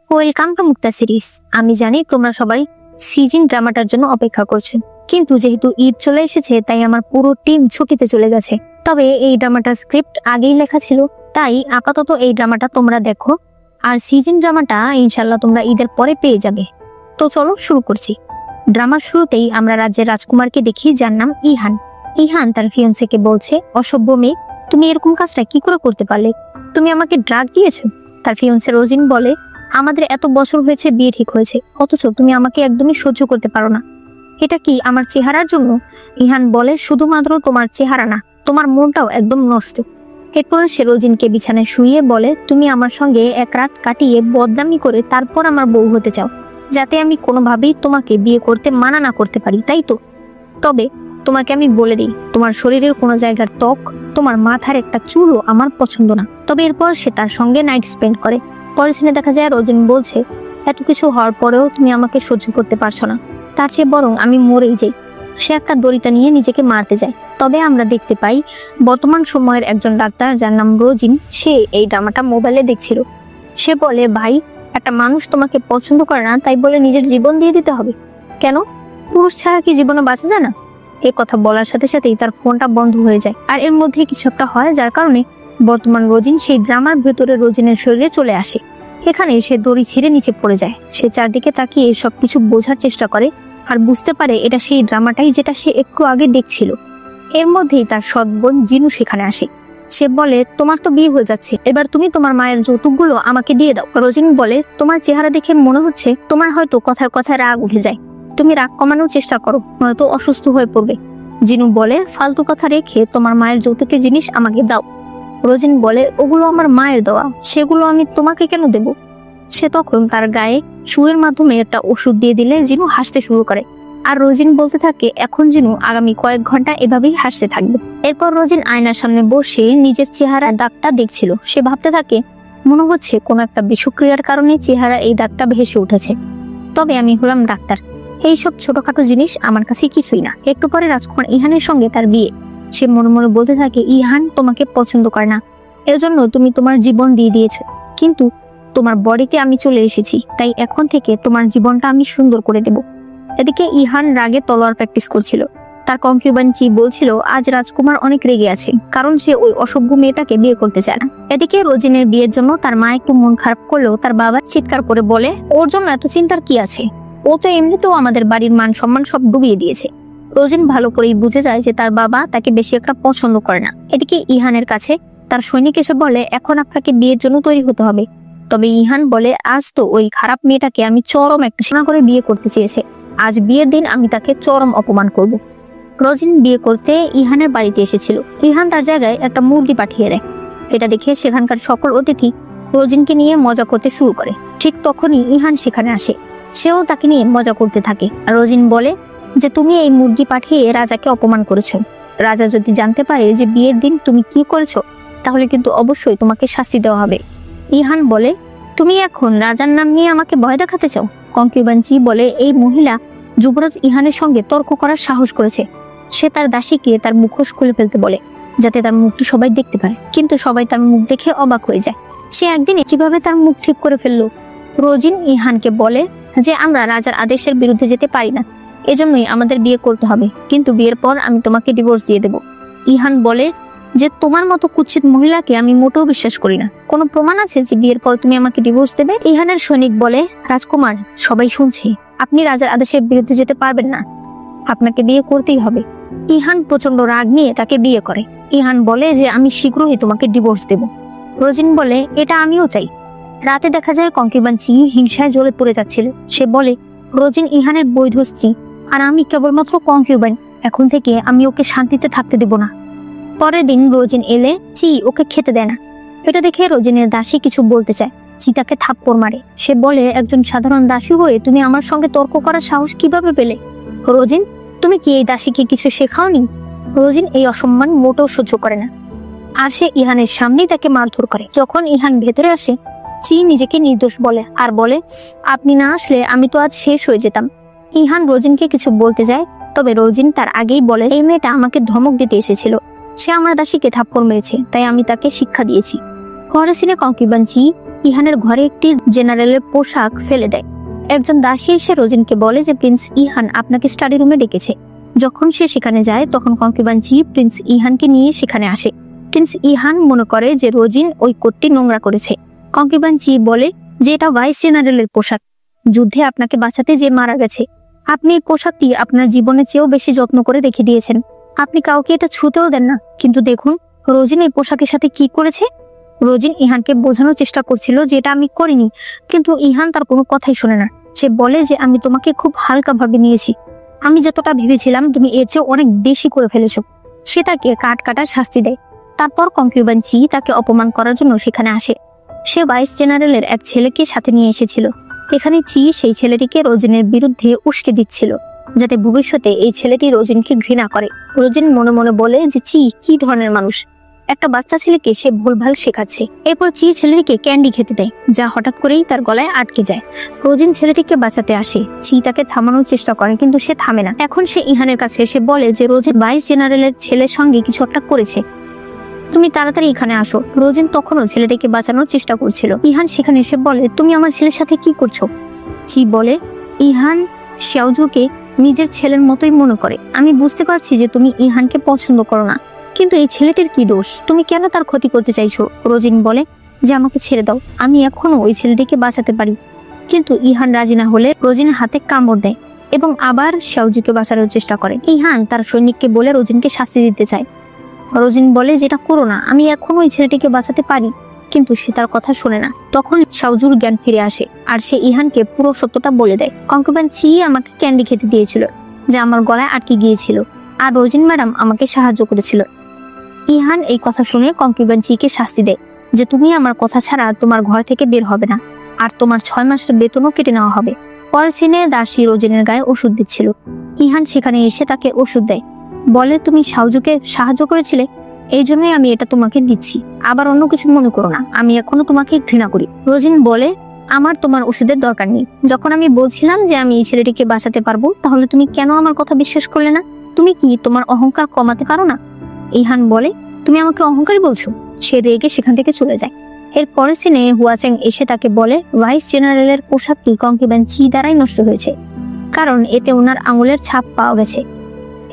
Welcome to Mukta series. আমি জানি তোমরা সবাই সিজন ড্রামাটার জন্য অপেক্ষা করছো, কিন্তু যেহেতু ঈদ চলে এসেছে তাই আমার পুরো টিম ছুটিতে চলে গেছে। তবে এই ড্রামাটার স্ক্রিপ্ট আগেই লেখা ছিল, তাই আপাতত এই ড্রামাটা তোমরা দেখো, আর সিজন ড্রামাটা ইনশাল্লাহ তোমরা ঈদের পরে পেয়ে যাবে। তো চলো শুরু করছি। ড্রামার শুরুতেই আমরা রাজ্যের রাজকুমারকে দেখি, যার নাম ইহান। ইহান তার ফিয়ন্সেকে বলছে, অসভ্য মেয়ে, তুমি এরকম কাজটা কি করে করতে পারলে? তুমি আমাকে ড্রাগ দিয়েছো। তার ফিয়ন্সে রোজিন বলে, আমাদের এত বছর হয়েছে বিয়ে ঠিক হয়েছে, অথচ তুমি আমাকে একদমই সহ্য করতে পারো না। এটা কি আমার চেহারার জন্য? ইহান বলে, শুধুমাত্র তোমার চেহারা না, তোমার মনটাও একদম নষ্ট। এরপর সে রোজিনকে বিছানায় শুইয়ে বলে, তুমি আমার সঙ্গে এক রাত কাটিয়ে বদনামি করে তারপর আমার বউ হতে চাও, যাতে আমি কোনোভাবেই তোমাকে বিয়ে করতে মানা না করতে পারি, তাই তো? তবে তোমাকে আমি বলে দিই, তোমার শরীরের কোনো জায়গার ত্বক, তোমার মাথার একটা চুলও আমার পছন্দ না। তবে এরপর সে তার সঙ্গে নাইট স্পেন্ড করে। পরের সিনে দেখা যায় রোজিন বলছে, এত কিছু হওয়ার পরেও তুমি আমাকে সহ্য করতে পারছো না, তার চেয়ে বরং আমি মরেই যাই। সে একটা দড়িটা নিয়ে নিজেকে মারতে যায়। তবে আমরা দেখতে পাই বর্তমান সময়ের একজন ডাক্তার, যার নাম রোজিন, সে এই ড্রামাটা মোবাইলে দেখছিল। সে বলে, ভাই, একটা মানুষ তোমাকে পছন্দ করে না তাই বলে নিজের জীবন দিয়ে দিতে হবে কেন? পুরুষ ছাড়া কি জীবনে বাঁচা যায় না? এই কথা বলার সাথে সাথেই তার ফোনটা বন্ধ হয়ে যায়। আর এর মধ্যে কিছু একটা হয়, যার কারণে বর্তমান রোজিন সেই ড্রামার ভেতরে রোজিনের শরীরে চলে আসে। এখানে সে দড়ি ছিঁড়ে নিচে পড়ে যায়। সে চারদিকে তাকিয়ে সবকিছু বোঝার চেষ্টা করে আর বুঝতে পারে এটা সেই ড্রামাটাই যেটা সে একটু আগে দেখছিল। এর মধ্যেই তার সৎ বোন জিনু সেখানে আসে। সে বলে, তোমার তো বিয়ে হয়ে যাচ্ছে, এবার তুমি তোমার মায়ের যৌতুকগুলো আমাকে দিয়ে দাও। রোজিন বলে, তোমার চেহারা দেখে মনে হচ্ছে তোমার হয়তো কথায় কথায় রাগ উঠে যায়, তুমি রাগ কমানোর চেষ্টা করো, নয়তো অসুস্থ হয়ে পড়বে। জিনু বলে, ফালতু কথা রেখে তোমার মায়ের যৌতুকের জিনিস আমাকে দাও। রোজিন বলে, ওগুলো আমার মায়ের দেওয়া, সেগুলো আমি তোমাকে কেন দেব? সে তখন তার গায়ে সুয়ের মাধ্যমে একটা ওষুধ দিয়ে দিলে জিনু হাসতে শুরু করে। আর রোজিন বলতে থাকে, এখন জিনু আগামী কয়েক ঘন্টা এভাবেই হাসতে থাকবে। এরপর রোজিন আয়নার সামনে বসে নিজের চেহারা দাগটা দেখছিল। সে ভাবতে থাকে, মনে হচ্ছে কোনো একটা বিষক্রিয়ার কারণে চেহারা এই দাগটা ভেসে উঠেছে। তবে আমি হলাম ডাক্তার, এইসব ছোটখাটো জিনিস আমার কাছে কিছুই না। একটু পরে রাজকুমার ইহানের সঙ্গে তার বিয়ে। সে মনে মনে বলতে থাকে, ইহান তোমাকে পছন্দ করে না, এজন্য তুমি তোমার জীবন দিয়ে দিয়েছো, কিন্তু তোমার বডিতে আমি চলে এসেছি, তাই এখন থেকে তোমার জীবনটা আমি সুন্দর করে দেব। এদিকে ইহান রাগে তলোয়ার প্র্যাকটিস করছিল। তার কনকিউবাইন চি বলছিল, আজ রাজকুমার অনেক রেগে আছে, কারণ সে ওই অসভ্য মেয়েটাকে বিয়ে করতে চায় না। এদিকে রোজিনের বিয়ের জন্য তার মা একটু মন খারাপ করলেও তার বাবা চিৎকার করে বলে, ওর জন্য এত চিন্তার কি আছে, ও তো এমনিতেও আমাদের বাড়ির মান সম্মান সব ডুবিয়ে দিয়েছে। রোজিন ভালো করেই বুঝে যায় যে তার বাবা তাকে বেশি একটা পছন্দ করে না। এদিকে ইহানের কাছে তার সৈনিক এসে বলে, এখন আপনাকে বিয়ের জন্য তৈরি হতে হবে। তবে ইহান বলে, আজ তো ওই খারাপ মেয়েটাকে আমি চরম একটা সীমা করে বিয়ে করতে চেয়েছে, আজ বিয়ের দিন আমি তাকে চরম অপমান করব। রোজিন বিয়ে করতে ইহানের বাড়িতে এসেছিল। ইহান তার জায়গায় একটা মুরগি পাঠিয়ে দেয়। এটা দেখে সেখানকার সকল অতিথি রোজিনকে নিয়ে মজা করতে শুরু করে। ঠিক তখনই ইহান সেখানে আসে। সেও তাকে নিয়ে মজা করতে থাকে। আর রোজিন বলে যে, তুমি এই মুরগি পাঠিয়ে রাজাকে অপমান করেছো। রাজা যদি জানতে পারে যে বিয়ের দিন তুমি কি করেছো, তাহলে কিন্তু অবশ্যই তোমাকে শাস্তি দেওয়া হবে। ইহান বলে, তুমি এখন রাজার নাম নিয়ে আমাকে ভয় দেখাতে চাও? কনকিউবাইন চি বলে, এই মহিলা যুবরাজ ইহানের সঙ্গে তর্ক করার সাহস করেছে। সে তার দাসীকে তার মুখোশ খুলে ফেলতে বলে, যাতে তার মুখটি সবাই দেখতে পায়, কিন্তু সবাই তার মুখ দেখে অবাক হয়ে যায়। সে একদিন কিভাবে তার মুখ ঠিক করে ফেললো। রোজিন ইহানকে বলে যে, আমরা রাজার আদেশের বিরুদ্ধে যেতে পারি না, এজন্যই আমাদের বিয়ে করতে হবে, কিন্তু বিয়ের পর আমি তোমাকে ডিভোর্স দিয়ে দেব। ইহান বলে যে, তোমার মতো কুৎসিত মহিলাকে আমি মোটেও বিশ্বাস করি না, কোনো প্রমাণ আছে যে বিয়ের পর তুমি আমাকে ডিভোর্স দেবে? ইহানের সৈনিক বলে, রাজকুমার, সবাই শুনছে, আপনি রাজার আদেশের বিরুদ্ধে যেতে পারবেন না, আপনাকে বিয়ে করতেই হবে। ইহান প্রচন্ড রাগ নিয়ে তাকে বিয়ে করে। ইহান বলে যে, আমি শীঘ্রই তোমাকে ডিভোর্স দেব। রোজিন বলে, এটা আমিও চাই। রাতে দেখা যায় কনকিউবাইন চি হিংসায় জ্বলে পড়ে যাচ্ছিল। সে বলে, রোজিন ইহানের বৈধ স্ত্রী, আর আমি কেবলমাত্র কনকিউবাইন, এখন থেকে আমি ওকে শান্তিতে থাকতে দেব না। পরের দিন রোজিন এলে চি ওকে খেতে দেয় না। এটা দেখে রোজিনের দাসী কিছু বলতে চায়, চি তাকে থাপ্পড় মারে। সে বলে, একজন সাধারণ দাসী হয়ে তুমি আমার সঙ্গে তর্ক করার সাহস কিভাবে পেলে? রোজিন, তুমি কি এই দাসীকে কিছু শেখাওনি? রোজিন এই অসম্মান মোটেও সহ্য করে না, আর সে ইহানের সামনেই তাকে মারধর করে। যখন ইহান ভেতরে আসে, চি নিজেকে নির্দোষ বলে আর বলে, আপনি না আসলে আমি তো আজ শেষ হয়ে যেতাম। ইহান রোজিনকে কিছু বলতে যায়, তবে রোজিন তার আগেই বলে, এই মেয়েটা আমাকে ধমক দিতে এসেছিল, সে আমার দাসীকে থাপ্পড় মেরেছে, তাই আমি তাকে শিক্ষা দিয়েছি। পরের সিনে কঙ্কিবান চি ইহানের ঘরে একটি জেনারেলের পোশাক ফেলে দেয়। একজন দাসী এসে রোজিনকে বলে যে প্রিন্স ইহান আপনাকে স্টাডি রুমে ডেকেছে। যখন সে সেখানে যায় তখন কঙ্কিবান চি প্রিন্স ইহানকে নিয়ে সেখানে আসে। প্রিন্স ইহান মনে করে যে রোজিন ওই কোটটি নোংরা করেছে। কঙ্কিবান চি বলে যে এটা ভাইস জেনারেলের পোশাক, যুদ্ধে আপনাকে বাঁচাতে যে মারা গেছে। আপনি এই পোশাকটি আপনার জীবনের চেয়েও বেশি যত্ন করে রেখে দিয়েছেন, আপনি কাউকে এটা ছুঁতেও দেন না। কিন্তু দেখুন রোজিন এই পোশাকের সাথে কি করেছে। রোজিন ইহানকে বোঝানোর চেষ্টা করছিল যে এটা আমি করিনি, কিন্তু ইহান তার কোনো কথাই শোনে না। সে বলে যে আমি তোমাকে খুব হালকা ভাবে নিয়েছি, আমি যতটা ভেবেছিলাম তুমি এর চেয়ে অনেক বেশি করে ফেলেছো। সে তাকে কাট কাটার শাস্তি দেয়। তারপর কঙ্কিবান চি তাকে অপমান করার জন্য সেখানে আসে। সে ভাইস জেনারেলের এক ছেলেকে সাথে নিয়ে এসেছিল। এখানে চি সেই ছেলেটিকে রোজিনের বিরুদ্ধে উস্কে দিচ্ছিল, যাতে ভবিষ্যতে এই ছেলেটি রোজিনকে ঘৃণা করে। রোজিন মনে মনে বলে যে চি কি ধরনের মানুষ, একটা বাচ্চা ছেলেকে সে ভুলভাল শেখাচ্ছে। এরপর চি ছেলেটিকে ক্যান্ডি খেতে দেয়, যা হঠাৎ করেই তার গলায় আটকে যায়। রোজিন ছেলেটিকে বাঁচাতে আসে। চি তাকে থামানোর চেষ্টা করে, কিন্তু সে থামে না। এখন সে ইহানের কাছে এসে বলে যে রোজিন ভাইস জেনারেলের ছেলের সঙ্গে কিছু একটা করেছে, তুমি তাড়াতাড়ি এখানে আসো। রোজিন তখনও ছেলেটিকে বাঁচানোর চেষ্টা করছিল। ইহান সেখানে এসে বলে তুমি আমার ছেলের সাথে কি করছো। চি বলে ইহান শেওজুকে নিজের ছেলের মতোই মনে করে। আমি বুঝতে পারছি যে তুমি ইহানকে পছন্দ করো না, কিন্তু এই ছেলেটির কি দোষ, তুমি কেন তার ক্ষতি করতে চাইছো। রোজিন বলে যে আমাকে ছেড়ে দাও, আমি এখনো ওই ছেলেটিকে বাঁচাতে পারি। কিন্তু ইহান রাজি না হলে রোজিনের হাতে কামড় দেয় এবং আবার শেওজুকে বাঁচানোর চেষ্টা করে। ইহান তার সৈনিককে বলে রোজিনকে শাস্তি দিতে চায়। রোজিন বলে যেটা করো না, আমি এখনো ওই ছেলেটিকে বাঁচাতে পারি। কিন্তু সে তার কথা শোনে না। তখন শেওজুর জ্ঞান ফিরে আসে আর সে ইহানকে পুরো সত্যটা বলে দেয়। কঙ্কিবান চি আমাকে ক্যান্ডি খেতে দিয়েছিল, যা আমার গলায় আটকে গিয়েছিল, আর রোজিন ম্যাডাম আমাকে সাহায্য করেছিল। ইহান এই কথা শুনে কঙ্কিবান চিকে শাস্তি দেয় যে তুমি আমার কথা ছাড়া তোমার ঘর থেকে বের হবে না, আর তোমার 6 মাসের বেতনও কেটে নেওয়া হবে। পরের সিনে দাসী রোজিনের গায়ে ওষুধ দিচ্ছিল। ইহান সেখানে এসে তাকে ওষুধ দেয়, বলে তুমি শাওজুকে সাহায্য করেছিলে, এই জন্যই আমি এটা তোমাকে দিচ্ছি। আবার অন্য কিছু মনে করো না, আমি এখনো তোমাকে ঘৃণা করি। রোজিন বলে আমার তোমার ওষুধের দরকার নেই। যখন আমি বলছিলাম যে আমি এই ছেলেটিকে বাঁচাতে পারবো, তাহলে তুমি কেন আমার কথা বিশ্বাস করলে না? তুমি কি তোমার অহংকার কমাতে পারো না? ইহান বলে তুমি আমাকে অহংকারী বলছো। সে রেগে সেখান থেকে চলে যায়। এর পরের সিনে হুয়াচেং এসে তাকে বলে ভাইস জেনারেলের পোশাকটি কঙ্কিবান চি দ্বারাই নষ্ট হয়েছে, কারণ এতে ওনার আঙুলের ছাপ পাওয়া গেছে।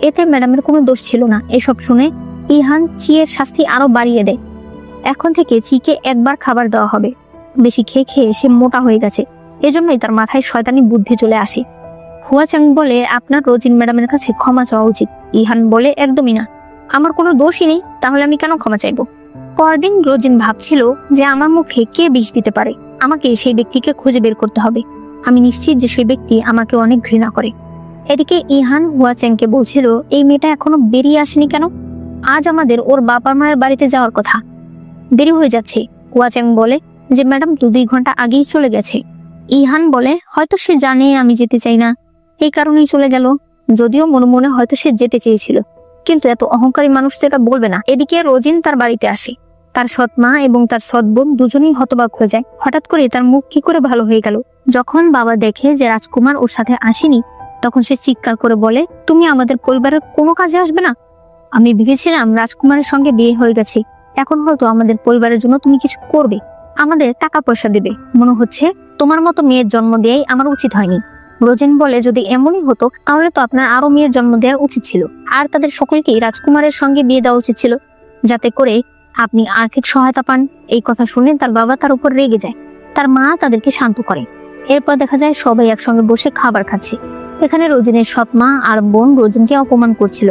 এতে ম্যাডামের কোনো দোষ ছিল না। এসব শুনে ইহান চিয়ের শাস্তি আরো বাড়িয়ে দেয়। এখন থেকে চিকে একবার খাবার দেওয়া হবে, বেশি খেয়ে খেয়ে সে মোটা হয়ে গেছে, এজন্যই তার মাথায় শয়তানি বুদ্ধি চলে আসে। হুয়াচেং বলে আপনার রোজিন ম্যাডামের কাছে ক্ষমা চাওয়া উচিত। ইহান বলে একদমই না, আমার কোনো দোষই নেই, তাহলে আমি কেন ক্ষমা চাইবো। পরদিন রোজিন ভাবছিল যে আমার মুখে কে বিষ দিতে পারে, আমাকে সেই ব্যক্তিকে খুঁজে বের করতে হবে। আমি নিশ্চিত যে সেই ব্যক্তি আমাকে অনেক ঘৃণা করে। এদিকে ইহান হুয়াচেংকে বলছিল এই মেয়েটা এখনো বেরিয়ে আসেনি কেন, আজ আমাদের ওর বাবা মায়ের বাড়িতে যাওয়ার কথা, দেরি হয়ে যাচ্ছে। হুয়াচেং বলে যে ম্যাডাম 2 ঘন্টা আগেই চলে গেছে। ইহান বলে হয়তো সে জানে আমি যেতে চাই না, এই কারণেই চলে গেল, যদিও মনে মনে হয়তো সে যেতে চেয়েছিল, কিন্তু এত অহংকারী মানুষ তো এটা বলবে না। এদিকে রোজিন তার বাড়িতে আসে। তার সৎ মা এবং তার সৎ বোন দুজনেই হতবাক হয়ে যায়। হঠাৎ করে তার মুখ কি করে ভালো হয়ে গেল। যখন বাবা দেখে যে রাজকুমার ওর সাথে আসেনি, তখন সে চিৎকার করে বলে তুমি আমাদের পরিবারের কোনো কাজে আসবে না। আমি ভেবেছিলাম রাজকুমারের সঙ্গে বিয়ে হয়ে গেছে, এখন হয়তো আমাদের পরিবারের জন্য তুমি কিছু করবে, আমাদের টাকা পয়সা দেবে। মনে হচ্ছে তোমার মতো মেয়ের জন্ম দেয়াই আমার উচিত হয়নি। রোজিন বলে যদি এমনই হতো তাহলে তো আপনার আরো মেয়ের জন্ম দেওয়ার উচিত ছিল, আর তাদের সকলকেই রাজকুমারের সঙ্গে বিয়ে দেওয়া উচিত ছিল, যাতে করে আপনি আর্থিক সহায়তা পান। এই কথা শুনে তার বাবা তার উপর রেগে যায়। তার মা তাদেরকে শান্ত করে। এরপর দেখা যায় সবাই একসঙ্গে বসে খাবার খাচ্ছে। এখানে রোজিনের সৎ মা আর বোন রোজিনকে অপমান করছিল,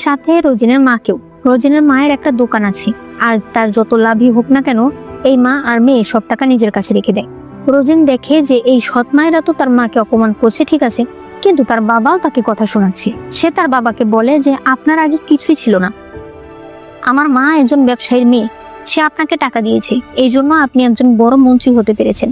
সাথে রোজিনের মাকেও। রোজিনের মায়ের একটা দোকান আছে, আর তার যত লাভই হোক না কেন এই মা আর মেয়ে সব টাকা নিজের কাছে রেখে দেয়। রোজিন দেখে যে এই সৎ মায়েরা তো তার মাকে অপমান করছে, ঠিক আছে, কিন্তু তার বাবাও তাকে কথা শোনাচ্ছে। সে তার বাবাকে বলে যে আপনার আগে কিছুই ছিল না, আমার মা একজন ব্যবসায়ীর মেয়ে, সে আপনাকে টাকা দিয়েছে, এই জন্য আপনি একজন বড় মন্ত্রী হতে পেরেছেন।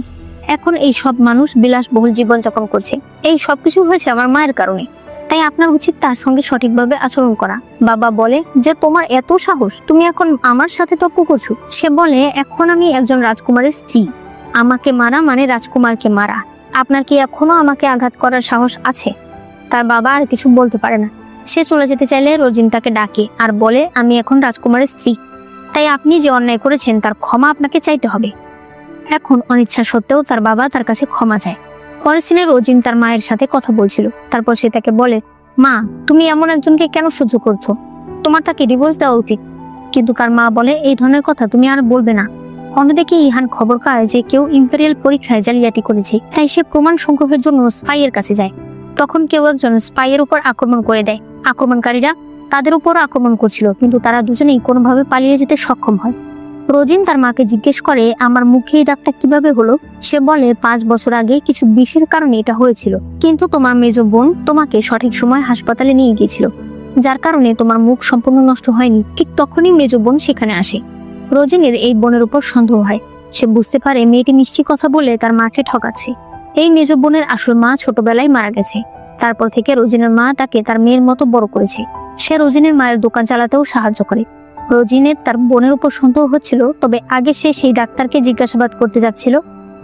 এখন এই সব মানুষ বিলাসবহুল জীবনযাপন করছে, এই সবকিছু হয়েছে আমার মায়ের কারণে, তাই আপনার উচিত তার সঙ্গে সঠিকভাবে আচরণ করা। বাবা বলে যে তোমার এত সাহস, তুমি এখন আমার সাথে তর্ক করছো। সে বলে এখন আমি একজন রাজকুমারের স্ত্রী, আমাকে মারা মানে রাজকুমারকে মারা, আপনার কি এখনো আমাকে আঘাত করার সাহস আছে? তার বাবা আর কিছু বলতে পারে না। সে চলে যেতে চাইলে রোজিন তাকে ডাকে আর বলে আমি এখন রাজকুমারের স্ত্রী, তাই আপনি যে অন্যায় করেছেন তার ক্ষমা আপনাকে চাইতে হবে। এখন অনিচ্ছা সত্ত্বেও তার বাবা তার কাছে ক্ষমা চায়। পরের সিনে রোজিন তার মায়ের সাথে কথা বলছিল। তারপর সে তাকে বলে, মা, তুমি এমন একজনকে কেন সহ্য করছো? তোমার তাকে ডিভোর্স দেওয়া উচিত। কিন্তু তার মা বলে, এই ধরনের কথা তুমি আর বলবে না। অন্যদিকে ইহান খবর পায় যে কেউ ইম্পেরিয়াল পরীক্ষায় জালিয়াতি করেছে, তাই সে প্রমাণ সংগ্রহের জন্য স্পাইয়ের কাছে যায়। তখন কেউ একজন স্পাইয়ের উপর আক্রমণ করে দেয়। আক্রমণকারীরা তাদের উপর আক্রমণ করছিল, কিন্তু তারা দুজনেই কোনোভাবে পালিয়ে যেতে সক্ষম হয়। রোজিন তার মাকে জিজ্ঞেস করে, আমার মুখে এই দাগটা কিভাবে হলো? সে বলে, 5 বছর আগে কিছু বিষের কারণে এটা হয়েছিল, কিন্তু তোমার মেজ বোন তোমাকে সঠিক সময় হাসপাতালে নিয়ে গিয়েছিল, যার কারণে তোমার মুখ সম্পূর্ণ নষ্ট হয়নি। ঠিক তখনই মেজ বোন সেখানে আসে। রোজিনের এই বোনের উপর সন্দেহ হয়। সে বুঝতে পারে মেয়েটি মিষ্টি কথা বলে তার মাকে ঠকাচ্ছে। এই মেজ বোনের আসল মা ছোটবেলায় মারা গেছে। তারপর থেকে রোজিনের মা তাকে তার মেয়ের মতো বড় করেছে। সে রোজিনের মায়ের দোকান চালাতেও সাহায্য করে। রোজিনের তার বোনের উপর সন্দেহ হচ্ছিল, তবে আগে সে সেই ডাক্তারকে জিজ্ঞাসাবাদ করতে যাচ্ছিল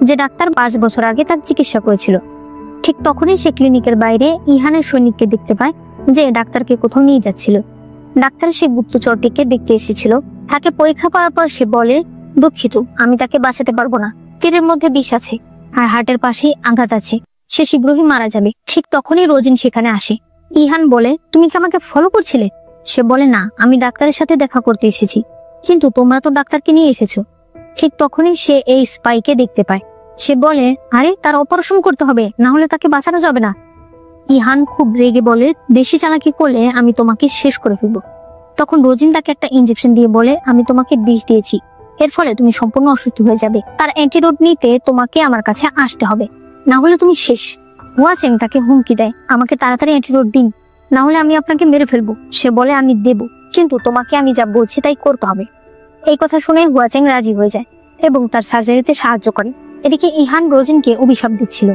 যে ডাক্তার 5 বছর আগে তার চিকিৎসা করেছিল। ঠিক তখনই সে ক্লিনিকের বাইরে ইহানের সৈনিককে দেখতে পায়, যে ডাক্তারকে কোথাও নিয়ে যাচ্ছিল। ডাক্তার সেই গুপ্তচরটিকে দেখতে এসেছিল। তাকে পরীক্ষা করার পর সে বলে, দুঃখিত, আমি তাকে বাঁচাতে পারবো না। তীরের মধ্যে বিষ আছে আর হার্টের পাশেই আঘাত আছে, সে শীঘ্রই মারা যাবে। ঠিক তখনই রোজিন সেখানে আসে। ইহান বলে, তুমি কি আমাকে ফলো করছিলে? সে বলে, না, আমি ডাক্তারের সাথে দেখা করতে এসেছি, কিন্তু তোমরা তো ডাক্তারকে নিয়ে এসেছো। ঠিক তখনই সে এই স্পাইকে দেখতে পায়। সে বলে, আরে, তার অপারেশন করতে হবে, না হলে তাকে বাঁচানো যাবে না। ইহান খুব রেগে বলে, বেশি চালাকি করলে আমি তোমাকে শেষ করে ফেলবো। তখন রোজিন তাকে একটা ইনজেকশন দিয়ে বলে, আমি তোমাকে বিষ দিয়েছি, এর ফলে তুমি সম্পূর্ণ অসুস্থ হয়ে যাবে। তার অ্যান্টিডোট নিতে তোমাকে আমার কাছে আসতে হবে, না হলে তুমি শেষ। হুয়াচেং তাকে হুমকি দেয়, আমাকে তাড়াতাড়ি অ্যান্টিডোট দিন, না হলে আমি আপনাকে মেরে ফেলবো। সে বলে, আমি দেব, কিন্তু তোমাকে আমি যা বলছি তাই করতে হবে। এই কথা শুনে হুয়াচেং রাজি হয়ে যায় এবং তার সার্জারিতে সাহায্য করে। এদিকে ইহান রোজিনকে অভিশাপ দিচ্ছিল,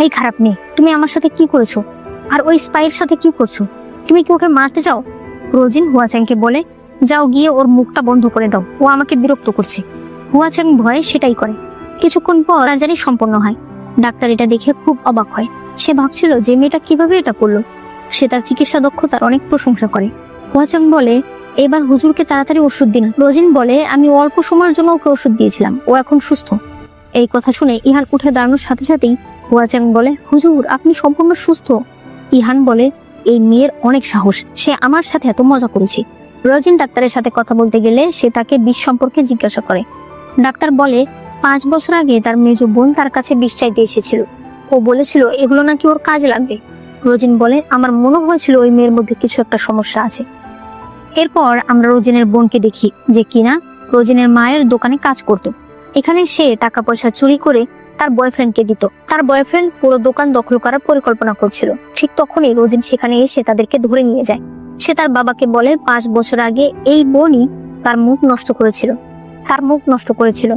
এই খারাপ মেয়ে, তুমি আমার সাথে কি করেছো? আর ওই স্পাইয়ের সাথে কি করছো? তুমি কি ওকে মারতে চাও? রোজিন হুয়াচেংকে বলে, যাও গিয়ে ওর মুখটা বন্ধ করে দাও, ও আমাকে বিরক্ত করছে। হুয়াচেং ভয়ে সেটাই করে। কিছুক্ষণ পর সার্জারি সম্পন্ন হয়। ডাক্তার এটা দেখে খুব অবাক হয়। সে ভাবছিল যে মেয়েটা কিভাবে এটা করলো। সে তার চিকিৎসা দক্ষতার অনেক প্রশংসা করে। হুয়াচেং বলে, এবার হুজুরকে তাড়াতাড়ি ওষুধ দিন। রোজিন বলে, আমি অল্প সময়ের জন্য ওকে ওষুধ দিয়েছিলাম, ও এখন সুস্থ। এই কথা শুনে ইহান উঠে দাঁড়ানোর সাথে সাথেই হুয়াচেং বলে, হুজুর, আপনি সম্পূর্ণ সুস্থ। ইহান বলে, এই মেয়ের অনেক সাহস, সে আমার সাথে এত মজা করেছে। রোজিন ডাক্তারের সাথে কথা বলতে গেলে সে তাকে বিষ সম্পর্কে জিজ্ঞাসা করে। ডাক্তার বলে, 5 বছর আগে তার মেজ বোন তার কাছে বিষ চাইতে এসেছিল। ও বলেছিল এগুলো নাকি ওর কাজে লাগবে। রোজিন বলে, আমার মনে হয়েছিল ওই মেয়ের মধ্যে কিছু একটা সমস্যা আছে। এরপর আমরা রোজিনের বোনকে দেখি, যে কিনা রোজিনের মায়ের দোকানে কাজ করত। এখানে সে টাকা পয়সা চুরি করে তার বয়ফ্রেন্ডকে দিত। তার বয়ফ্রেন্ড পুরো দোকান দখল করার পরিকল্পনা করছিল। ঠিক তখনই রোজিন সেখানে এসে তাদেরকে ধরে নিয়ে যায়। সে তার বাবাকে বলে, 5 বছর আগে এই বোনই তার মুখ নষ্ট করেছিল,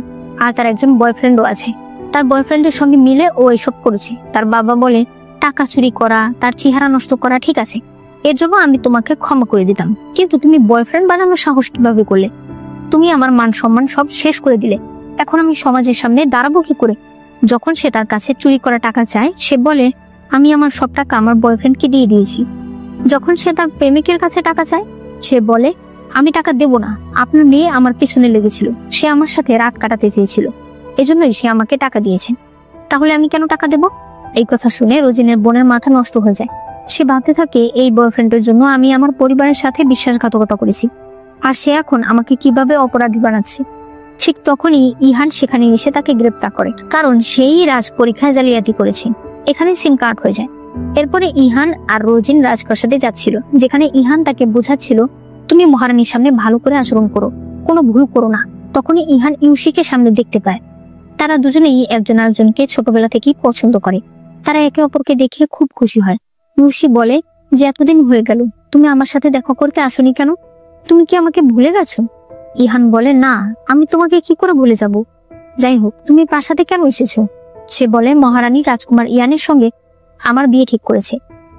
আর তার একজন বয়ফ্রেন্ডও আছে। তার বয়ফ্রেন্ডের সঙ্গে মিলে ও এসব করেছে। তার বাবা বলে, টাকা চুরি করা, তার চেহারা নষ্ট করা ঠিক আছে, এর জন্য আমি তোমাকে ক্ষমা করে দিতাম, কিন্তু তুমি বয়ফ্রেন্ড বানানোর সাহস কিভাবে করলে? তুমি আমার মান সম্মান সব শেষ করে দিলে। এখন আমি সমাজের সামনে দাঁড়াবো কি করে? যখন সে তার কাছে চুরি করা টাকা চায়, সে বলে, আমি আমার সব টাকা আমার বয়ফ্রেন্ডকে দিয়ে দিয়েছি। যখন সে তার প্রেমিকের কাছে টাকা চায়, সে বলে, আমি টাকা দেব না, আপনার মেয়ে আমার পিছনে লেগেছিল, সে আমার সাথে রাত কাটাতে চেয়েছিল, এজন্যই সে আমাকে টাকা দিয়েছে, তাহলে আমি কেন টাকা দেব? এই কথা শুনে রোজিনের বোনের মাথা নষ্ট হয়ে যায়। সে ভাবতে থাকে, এই বয়ফ্রেন্ডের জন্য আমি আমার পরিবারের সাথে বিশ্বাসঘাতকতা করেছি, আর সে এখন আমাকে কিভাবে অপরাধী বানাচ্ছে। ঠিক তখনই ইহান সেখানে এসে তাকে গ্রেপ্তার করে, কারণ সেই রাজ পরীক্ষায় জালিয়াতি করেছে। এখানে সিম কাট হয়ে যায়। এরপরে ইহান আর রোজিন রাজপ্রাসাদে যাচ্ছিল, যেখানে ইহান তাকে বোঝাচ্ছিল, তুমি মহারানীর সামনে ভালো করে আচরণ করো, কোনো ভুল করো না। তখনই ইহান ইউসিকে সামনে দেখতে পায়। তারা দুজনেই একজন আরেকজনকে ছোটবেলা থেকেই পছন্দ করে। তারা একে অপরকে দেখে খুব খুশি হয়। ইউসি বলে, যে এতদিন হয়ে গেল, তুমি আমার সাথে দেখা করতে আসোনি কেন? তুমি কি আমাকে ভুলে গেছো? ইহান বলে, না, আমি তোমাকে কি করে ভুলে যাব? যাই হোক, তুমি প্রাসাদে কেন এসেছো? সে বলে, মহারানী রাজকুমার ইয়ানের সঙ্গে আমার বিয়ে ঠিক করেছে।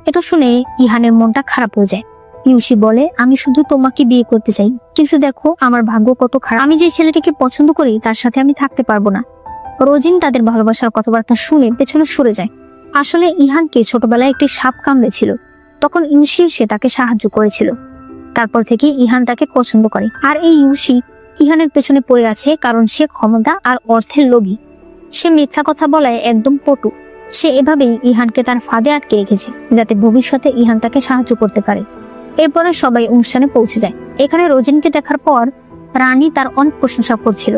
এটা শুনে ইহানের মনটা খারাপ হয়ে যায়। ইউসি বলে, আমি শুধু তোমাকে বিয়ে করতে চাই, কিন্তু দেখো আমার ভাগ্য কত খারাপ, আমি যে ছেলেটিকে পছন্দ করি তার সাথে আমি থাকতে পারবো না। রোজিন তাদের ভালোবাসার কথাবার্তা শুনে পেছনে সরে যায়। আসলে ইহানকে ছোটবেলায় একটি সাপ কামড়েছিল, তখন ইউসি সে তাকে সাহায্য করেছিল। তারপর থেকে ইহান তাকে পছন্দ করে, আর এই ইউসি ইহানের পেছনে পড়ে আছে কারণ সে ক্ষমতা আর অর্থের লোভী। সে মিথ্যা কথা বলায় একদম পটু। সে এভাবেই ইহানকে তার ফাঁদে আটকে রেখেছে যাতে ভবিষ্যতে ইহান তাকে সাহায্য করতে পারে। এরপরে সবাই অনুষ্ঠানে পৌঁছে যায়। এখানে রোজিনকে দেখার পর রানী তার অনেক প্রশংসা করছিল,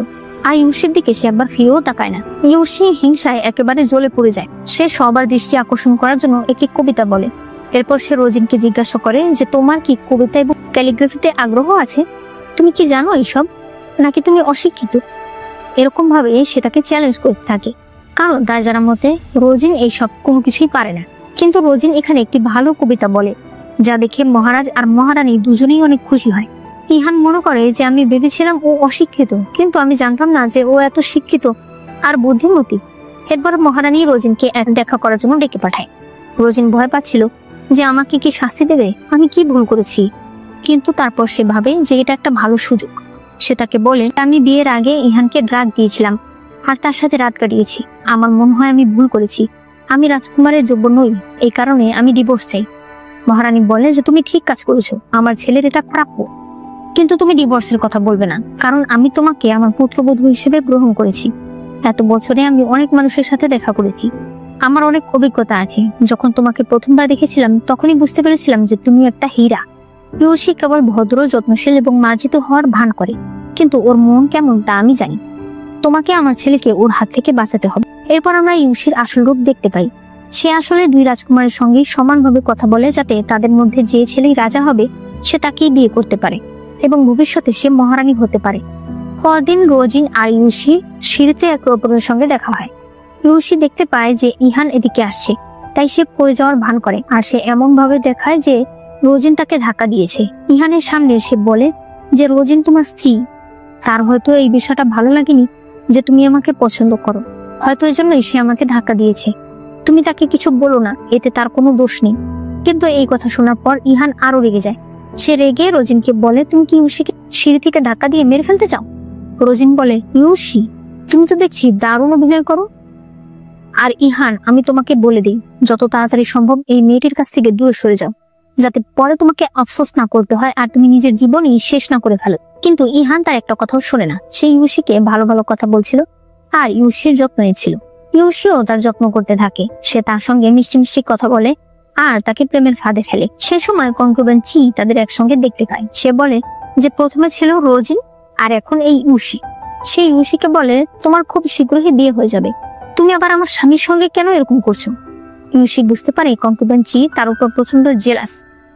আর ইউসির দিকে সে একবার ফিরেও তাকায় না। ইউসি হিংসায় একেবারে জ্বলে পড়ে যায়। সে সবার দৃষ্টি আকর্ষণ করার জন্য একটি কবিতা বলে। এরপর সে রোজিনকে জিজ্ঞাসা করে যে তোমার কি কবিতা এবং ক্যালিগ্রাফিতে আগ্রহ আছে? তুমি কি জানো এইসব, নাকি তুমি অশিক্ষিত? এরকম ভাবে সে তাকে চ্যালেঞ্জ করতে থাকে, কারণ তার জানা মতে রোজিন এইসব কোনো কিছুই পারে না। কিন্তু রোজিন এখানে একটি ভালো কবিতা বলে, যা দেখে মহারাজ আর মহারানী দুজনেই অনেক খুশি হয়। ইহান মনে করে যে আমি ভেবেছিলাম ও অশিক্ষিত, কিন্তু আমি জানতাম না যে ও এত শিক্ষিত আর বুদ্ধিমতী। এরপর মহারানী রোজিনকে দেখা করার জন্য ডেকে পাঠায়। রোজিন ভয় পাচ্ছিল যে আমাকে কি শাস্তি দেবে, আমি কি ভুল করেছি। কিন্তু তারপর সে ভাবে যে এটা একটা ভালো সুযোগ। সে তাকে বলে, আমি বিয়ের আগে ইহানকে ড্রাগ দিয়েছিলাম আর তার সাথে রাত কাটিয়েছি। আমার মনে হয় আমি ভুল করেছি। আমি রাজকুমারের যোগ্য নই, এই কারণে আমি ডিভোর্স চাই। মহারানী বলে যে তুমি ঠিক কাজ করেছো, আমার ছেলের এটা প্রাপ্য। কিন্তু তুমি ডিভোর্সের কথা বলবে না, কারণ আমি তোমাকে আমার পুত্রবধূ হিসেবে গ্রহণ করেছি। এত বছরে আমি অনেক মানুষের সাথে দেখা করেছি, আমার অনেক অভিজ্ঞতা আছে। যখন তোমাকে প্রথমবার দেখেছিলাম তখনই বুঝতে পেরেছিলাম যে তুমি একটা হীরা। ইউসি কেবল ভদ্র, যত্নশীল এবং মার্জিত হওয়ার ভান করে, কিন্তু ওর মন কেমন তা আমি জানি। তোমাকে আমার ছেলেকে ওর হাত থেকে বাঁচাতে হবে। এরপর আমরা ইউসির আসল রূপ দেখতে পাই। সে আসলে দুই রাজকুমারের সঙ্গে সমানভাবে কথা বলে, যাতে তাদের মধ্যে যে ছেলেই রাজা হবে সে তাকেই বিয়ে করতে পারে এবং ভবিষ্যতে সে মহারানী হতে পারে। পরদিন রোজিন আর ইউসি সিঁড়িতে একে অপরের সঙ্গে দেখা হয়। ইউসি দেখতে পায় যে ইহান এদিকে আসছে, তাই সে পড়ে যাওয়ার ভান করে, আর সে এমন ভাবে দেখায় যে রোজিন তাকে ধাক্কা দিয়েছে। ইহানের সামনে সে বলে যে রোজিন তোমার স্ত্রী, তার হয়তো এই বিষয়টা ভালো লাগেনি যে তুমি আমাকে পছন্দ করো, হয়তো এই জন্যই সে আমাকে ধাক্কা দিয়েছে। তুমি তাকে কিছু বলো না, এতে তার কোনো দোষ নেই। কিন্তু এই কথা শোনার পর ইহান আরো রেগে যায়। সে রেগে রোজিনকে বলে, তুমি কি ইউসিকে সিঁড়ি থেকে ধাক্কা দিয়ে মেরে ফেলতে চাও? রোজিন বলে, ইউসি তুমি তো দেখছি দারুণ অভিনয় করো। আর ইহান, আমি তোমাকে বলে দিই, যত তাড়াতাড়ি সম্ভব এই মেয়েটির কাছ থেকে দূরে সরে যাও, যাতে পরে তোমাকে আফসোস না করতে হয় আর তুমি নিজের জীবনই শেষ না করে ফেলো। কিন্তু ইহান তার একটা কথাও শোনে না। সে ইউসিকে ভালো ভালো কথা বলছিল আর ইউসির যত্ন নিচ্ছিল। ইউসিও তার যত্ন করতে থাকে। সে তার সঙ্গে মিষ্টি মিষ্টি কথা বলে আর তাকে প্রেমের ফাঁদে ফেলে। সে সময় কনকুবেন চি তাদের একসঙ্গে দেখতে পায়। সে বলে যে প্রথমে ছিল রোজিন আর এখন এই ইউসি। সে ইউসিকে বলে, তোমার খুব শীঘ্রই বিয়ে হয়ে যাবে, তুমি আবার আমার স্বামীর সঙ্গে কেন এরকম করছো? ইউসি বুঝতে পারে কনকুবেন চি তার উপর প্রচন্ড জেলাস।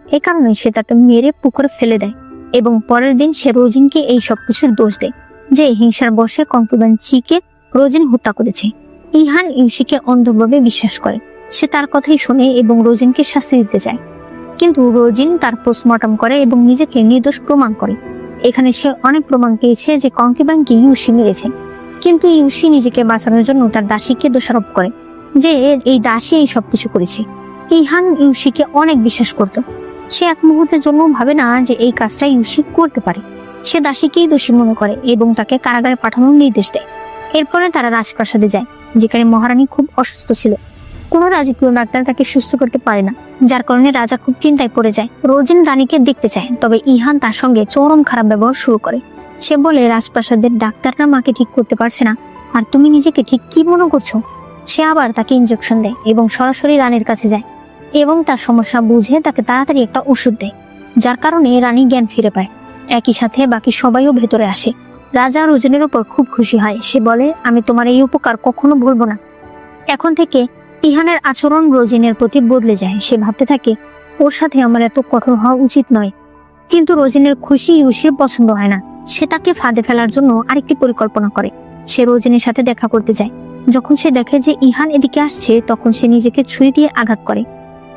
এই কারণে সে তাকে মেরে পুকুরে ফেলে দেয় এবং পরের দিন সে রোজিনকে এই সবকিছুর দোষ দেয় যে হিংসার বশে কনকুবেন চিকে রোজিন হত্যা করেছে। ইহান ইউসিকে অন্ধভাবে বিশ্বাস করে। সে তার কথাই শোনে এবং রোজিনকে শাস্তি দিতে চায়, কিন্তু রোজিন তার পোস্টমর্টম করে এবং নিজেকে নির্দোষ প্রমাণ করে। এখানে সে অনেক প্রমাণ পেয়েছে যে কনকুবেনকে ইউসি মেরেছে, কিন্তু ইউসি নিজেকে বাঁচানোর জন্য তার দাসীকে দোষারোপ করে যে এই দাসী এই সবকিছু করেছে। ইহান ইউসিকে অনেক বিশ্বাস করত। সে এক মুহূর্তের জন্য ভাবে না যে এই কাজটা ইউসি করতে পারে। সে দাসীকেই দোষী মনে করে এবং তাকে কারাগারে পাঠানোর নির্দেশ দেয়। এরপরে তারা রাজপ্রাসাদে যায়, যেখানে মহারানী খুব অসুস্থ ছিল। কোনো রাজকীয় ডাক্তার তাকে সুস্থ করতে পারে না, যার কারণে রাজা খুব চিন্তায় পড়ে যায়। রোজিন রানীকে দেখতে চায়, তবে ইহান তার সঙ্গে চরম খারাপ ব্যবহার শুরু করে। সে বলে, রাজপ্রাসাদের ডাক্তাররা মাকে ঠিক করতে পারছে না, আর তুমি নিজেকে ঠিক কি মনে করছো? সে আবার তাকে ইনজেকশন দেয় এবং সরাসরি রানীর কাছে যায় এবং তার সমস্যা বুঝে তাকে তাড়াতাড়ি একটা ওষুধ দেয়, যার কারণে রানী জ্ঞান ফিরে পায়। একই সাথে বাকি সবাইও ভেতরে আসে। রাজা রোজিনের উপর খুব খুশি হয়। সে বলে, আমি তোমার এই উপকার কখনো ভুলবো না। এখন থেকে ইহানের আচরণ রোজিনের প্রতি বদলে যায়। সে ভাবতে থাকে, ওর সাথে আমার এত কঠোর হওয়া উচিত নয়। কিন্তু রোজিনের খুশি ইউসির পছন্দ হয় না। সে তাকে ফাঁদে ফেলার জন্য আরেকটি পরিকল্পনা করে। সে রোজিনের সাথে দেখা করতে যায়। যখন সে দেখে যে ইহান এদিকে আসছে, তখন সে নিজেকে ছুরি দিয়ে আঘাত করে।